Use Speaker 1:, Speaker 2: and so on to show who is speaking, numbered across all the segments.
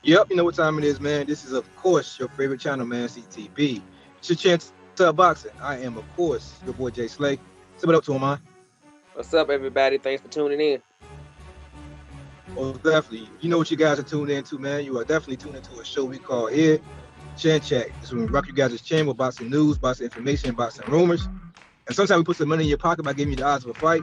Speaker 1: Yep, you know what time it is, man. This is, of course, your favorite channel, man, CTB. It's your chance to boxing. I am, of course, your boy Jay Slay. Say what up to him, man.
Speaker 2: What's up, everybody? Thanks for tuning in.
Speaker 1: Oh, definitely. You know what you guys are tuned into, man. You are definitely tuned into a show we call here Chan Check. This is when we rock you guys' chin with boxing news, boxing information, boxing rumors. And sometimes we put some money in your pocket by giving you the odds of a fight.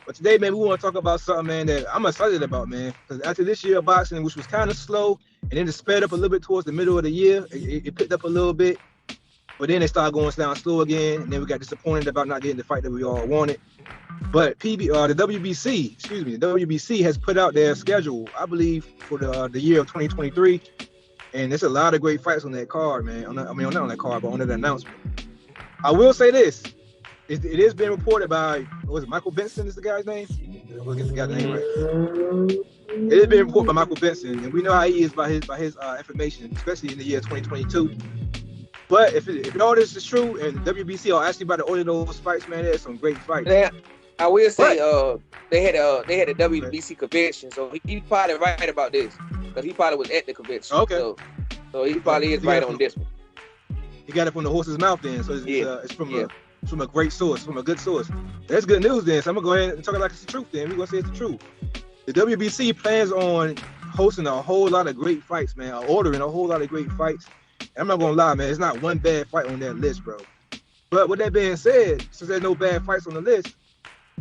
Speaker 1: But today, man, we want to talk about something, man, that I'm excited about, man. Because after this year of boxing, which was kind of slow, and then it sped up a little bit towards the middle of the year, it picked up a little bit. But then it started going down slow again, and then we got disappointed about not getting the fight that we all wanted. But the WBC has put out their schedule, I believe, for the year of 2023, and there's a lot of great fights on that card, man. Not on that card, but on that announcement. I will say this: it is being reported by, was it Michael Benson? Is the guy's name? We'll get the guy's name right. It is being reported by Michael Benson, and we know how he is by his information, especially in the year 2022. But if all this is true, and WBC are actually about to order those fights, man, there's some great fights.
Speaker 2: Yeah, I will say, they had a WBC convention, so he probably right about this because he probably was at the convention.
Speaker 1: Okay.
Speaker 2: So he probably is right on this one.
Speaker 1: He got it from the horse's mouth, then, so it's from a great source, from a good source. That's good news, then. So I'm gonna go ahead and talk like it's the truth. Then we're gonna say it's the truth. The WBC plans on hosting a whole lot of great fights, man. Ordering a whole lot of great fights. And I'm not gonna lie, man. It's not one bad fight on that list, bro. But with that being said, since there's no bad fights on the list,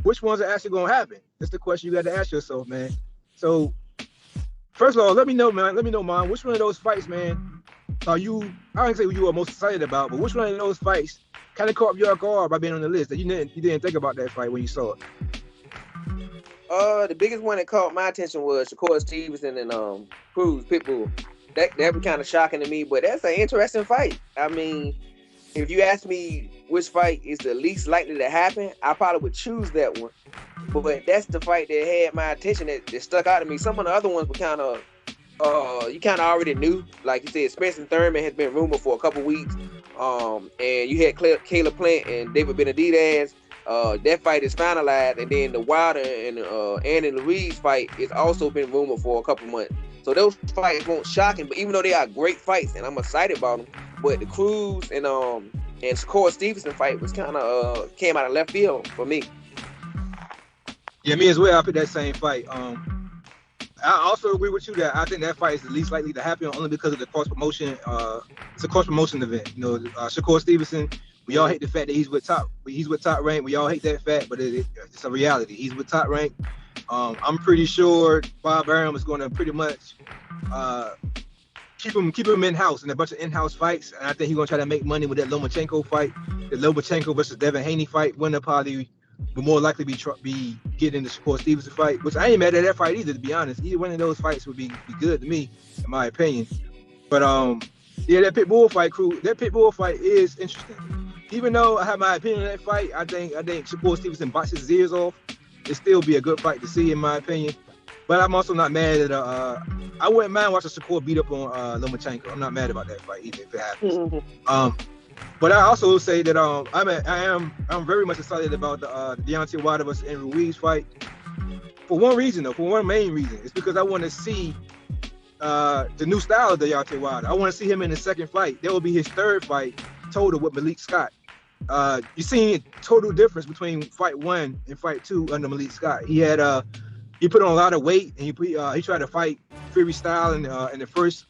Speaker 1: which ones are actually gonna happen? That's the question you got to ask yourself, man. So, first of all, let me know, man. Which one of those fights, man, are you? I don't say you are most excited about, but which one of those fights kind of caught your guard by being on the list that you didn't think about that fight when you saw it?
Speaker 2: The biggest one that caught my attention was Shakur Stevenson and Cruz Pitbull. That was kind of shocking to me, but that's an interesting fight. I mean, if you ask me which fight is the least likely to happen, I probably would choose that one. But that's the fight that had my attention that stuck out to me. Some of the other ones were kind of, you kind of already knew. Like you said, Spencer Thurman has been rumored for a couple weeks. And you had Caleb Plant and David Benavidez. That fight is finalized, and then the Wilder and Andy Ruiz fight is also been rumored for a couple months. So those fights won't shock him, but even though they are great fights, and I'm excited about them, but the Cruz and Shakur Stevenson fight was kind of came out of left field for me.
Speaker 1: Yeah, me as well. I picked that same fight. I also agree with you that I think that fight is the least likely to happen only because of the cross promotion. It's a cross promotion event. You know, Shakur Stevenson. We all hate the fact that he's with top rank. We all hate that fact, but it's a reality. He's with top rank. I'm pretty sure Bob Arum is going to pretty much keep him in house in a bunch of in-house fights, and I think he's going to try to make money with that Lomachenko fight. The Lomachenko versus Devin Haney fight, winner probably will more likely be getting the Shakur Stevenson fight, which I ain't mad at that fight either, to be honest. Either one of those fights would be good to me, in my opinion. But yeah, that Pitbull fight is interesting. Even though I have my opinion on that fight, I think Shakur Stevenson boxes his ears off. It'd still be a good fight to see, in my opinion. But I'm also not mad at I wouldn't mind watching Shakur beat up on Lomachenko. I'm not mad about that fight either if it happens. But I also will say that I'm very much excited about the Deontay Wilder versus Andy Ruiz fight. For one main reason. It's because I want to see the new style of Deontay Wilder. I want to see him in the second fight. That will be his third fight total with Malik Scott. You seen a total difference between fight 1 and fight 2 under Malik Scott. He put on a lot of weight, and he tried to fight Fury style in the first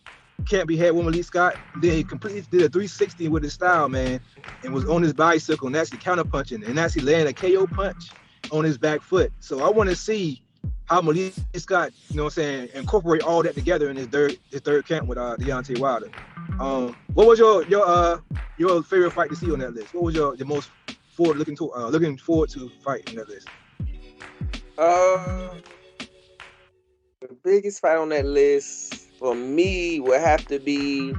Speaker 1: camp he had with Malik Scott. Then he completely did a 360 with his style, man, and was on his bicycle and actually counterpunching and actually landing a KO punch on his back foot. So I want to see how Malik Scott, you know what I'm saying, incorporate all that together in his third camp with Deontay Wilder. What was your favorite fight to see on that list? What was your most looking forward to fight on that list?
Speaker 2: The biggest fight on that list for me would have to be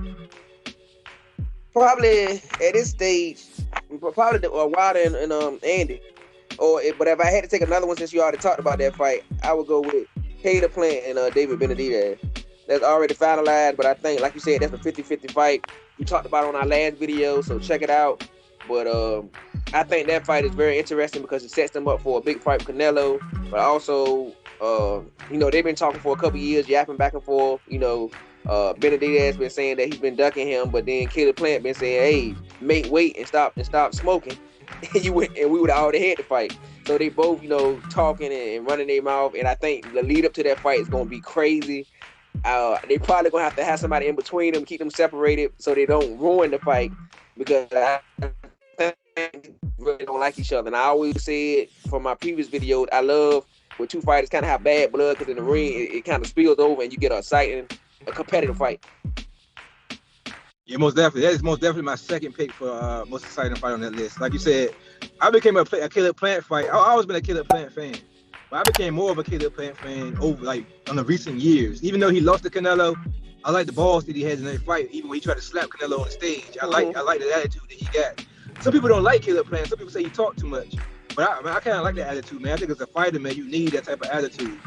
Speaker 2: probably at this stage, probably the Wilder and Andy. But if I had to take another one, since you already talked about that fight, I would go with Caleb Plant and David Benavidez. That's already finalized, but I think, like you said, that's a 50-50 fight. We talked about it on our last video, so check it out. But I think that fight is very interesting because it sets them up for a big fight with Canelo, but also, they've been talking for a couple years, yapping back and forth, Benavidez been saying that he's been ducking him, but then Caleb Plant been saying, "Hey, make weight and stop smoking." And we would have already had the fight. So they both, talking and running their mouth. And I think the lead up to that fight is gonna be crazy. They probably gonna have to have somebody in between them, keep them separated, so they don't ruin the fight. Because I really don't like each other. And I always said from my previous videos, I love when two fighters kind of have bad blood, because in the ring it kind of spills over and you get a competitive fight.
Speaker 1: Yeah, most definitely. That is most definitely my second pick for most exciting fight on that list. Like you said, I became a Caleb Plant fight. I've always been a Caleb Plant fan, but I became more of a Caleb Plant fan over on the recent years. Even though he lost to Canelo, I like the balls that he has in that fight. Even when he tried to slap Canelo on the stage, I like the attitude that he got. Some people don't like Caleb Plant. Some people say he talk too much, but I kind of like that attitude, man. I think as a fighter, man, you need that type of attitude.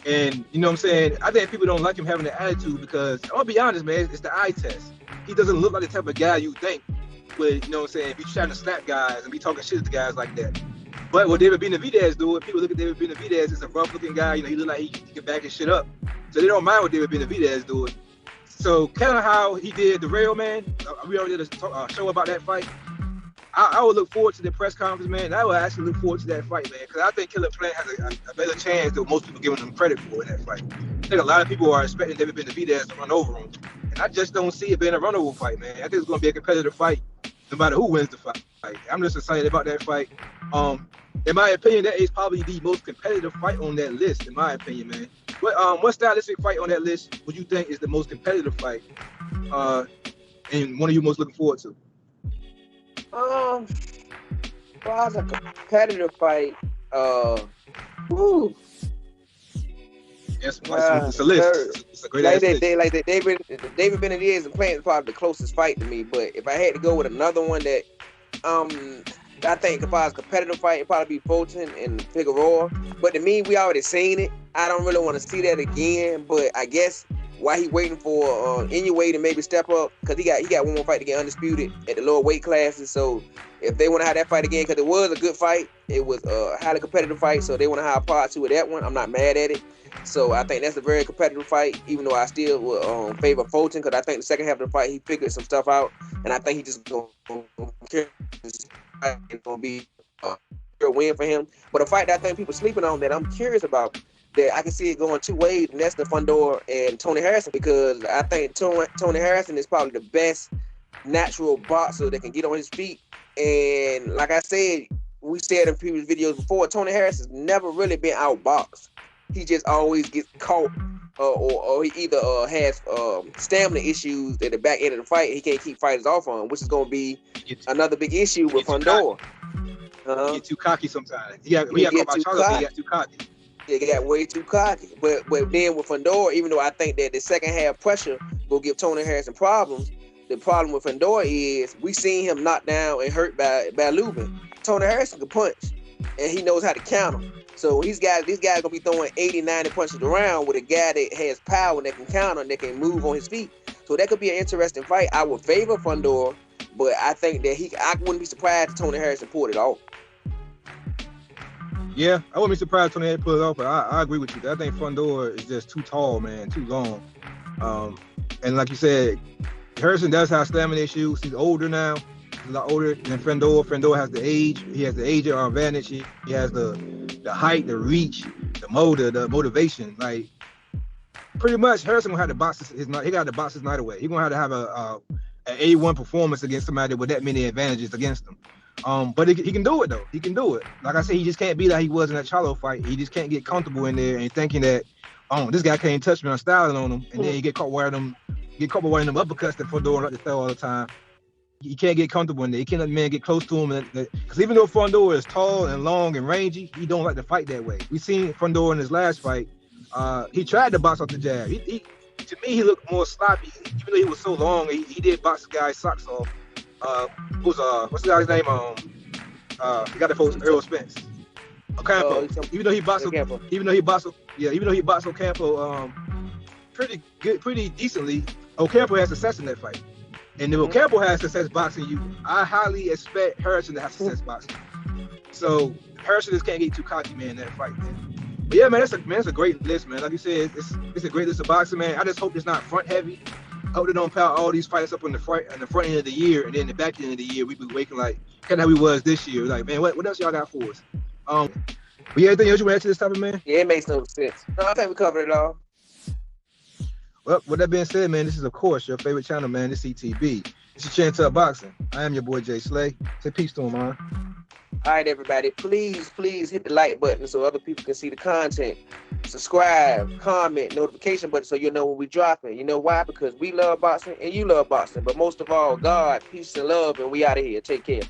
Speaker 1: And you know what I'm saying? I think people don't like him having that attitude because, I'll be honest, man, it's the eye test. He doesn't look like the type of guy you think would, you know what I'm saying, be trying to slap guys and be talking shit to guys like that. But what David Benavidez do, people look at David Benavidez as a rough-looking guy. He look like he can back his shit up. So they don't mind what David Benavidez doing. So kind of how he did the Rail, man. We already did a show about that fight. I would look forward to the press conference, man. I would actually look forward to that fight, man, because I think Caleb Plant has a better chance than most people giving him credit for in that fight. I think a lot of people are expecting David Benavidez to run over him, and I just don't see it being a run-over fight, man. I think it's going to be a competitive fight, no matter who wins the fight. I'm just excited about that fight. In my opinion, that is probably the most competitive fight on that list, in my opinion, man. What stylistic fight on that list would you think is the most competitive fight, and one of you most looking forward to?
Speaker 2: Well, as a competitive fight,
Speaker 1: Yes, it's a list. It's a great ass list.
Speaker 2: David Benavidez and Plant is probably the closest fight to me. But if I had to go with another one that, I think if I was a competitive fight, it'd probably be Fulton and Figueroa. But to me, we already seen it. I don't really want to see that again. But I guess while he waiting for Inoue to maybe step up, because he got one more fight to get undisputed at the lower weight classes. So if they want to have that fight again, because it was a good fight, it was a highly competitive fight, so they want to have a part two of that one. I'm not mad at it. So I think that's a very competitive fight, even though I still would favor Fulton, because I think the second half of the fight he figured some stuff out, and I think he just going to be a win for him. But a fight that I think people sleeping on that I'm curious about, that I can see it going two ways, and that's the Fundora and Tony Harrison, because I think Tony Harrison is probably the best natural boxer that can get on his feet. And like I said, we said in previous videos before, Tony Harrison's never really been outboxed. He just always gets caught, or he either has stamina issues at the back end of the fight. He can't keep fighters off on, which is going to be another big issue with Fundora.
Speaker 1: He get too cocky sometimes. He got too cocky.
Speaker 2: He got way too cocky. But then with Fundora, even though I think that the second half pressure will give Tony Harrison problems, the problem with Fundora is we seen him knocked down and hurt by Lubin. Tony Harrison can punch, and he knows how to counter. So these guys gonna be throwing 80, 90 punches around with a guy that has power and that can counter and that can move on his feet. So that could be an interesting fight. I would favor Fundora, but I think that I wouldn't be surprised if Tony Harrison pulled it off.
Speaker 1: Yeah, I wouldn't be surprised if Tony Harrison pulled it off, but I agree with you. I think Fundora is just too tall, man, too long. And like you said, Harrison does have stamina issues. He's older now. He's a lot older than Fundora. Fundora has the age. He has the age advantage. He has the height, the reach, the motivation. Like, pretty much, Harrison gonna have to box his night. He got to box his night away. He gonna have an A1 performance against somebody with that many advantages against him. But he can do it though. He can do it. Like I said, he just can't be like he was in that Charlo fight. He just can't get comfortable in there and thinking that, this guy can't touch me. I'm styling on him, and then he get caught wearing them uppercuts that Fundora like to throw all the time. He can't get comfortable in there. He can't let the man get close to him. Because even though Fundora is tall and long and rangy, he don't like to fight that way. We seen Fundora in his last fight. He tried to box off the jab. To me, he looked more sloppy. Even though he was so long, he did box the guy's socks off. What's the guy's name? He got the folks Earl Spence. Ocampo. Even though he boxed Ocampo pretty decently, Ocampo had success in that fight. And if Chappell has success boxing you, I highly expect Harrison to have success boxing. So Harrison just can't get too cocky, man, in that fight, man. But yeah, man, that's a great list, man. Like you said, it's a great list of boxing, man. I just hope it's not front heavy. I hope they don't pile all these fights up on the front end of the year, and then the back end of the year we be waking like kind of how we was this year. Like, man, what else y'all got for us? But yeah, anything else you want to add to this topic, man?
Speaker 2: Yeah, it makes no sense. No, I think we covered it all.
Speaker 1: Well, with that being said, man, this is of course your favorite channel, man. This CTB. This is Chin Tuck Boxing. I am your boy Jay Slay. Say peace to him, man.
Speaker 2: All right, everybody, please hit the like button so other people can see the content. Subscribe, comment, notification button so you know when we dropping. You know why? Because we love boxing and you love boxing. But most of all, God, peace and love, and we out of here. Take care.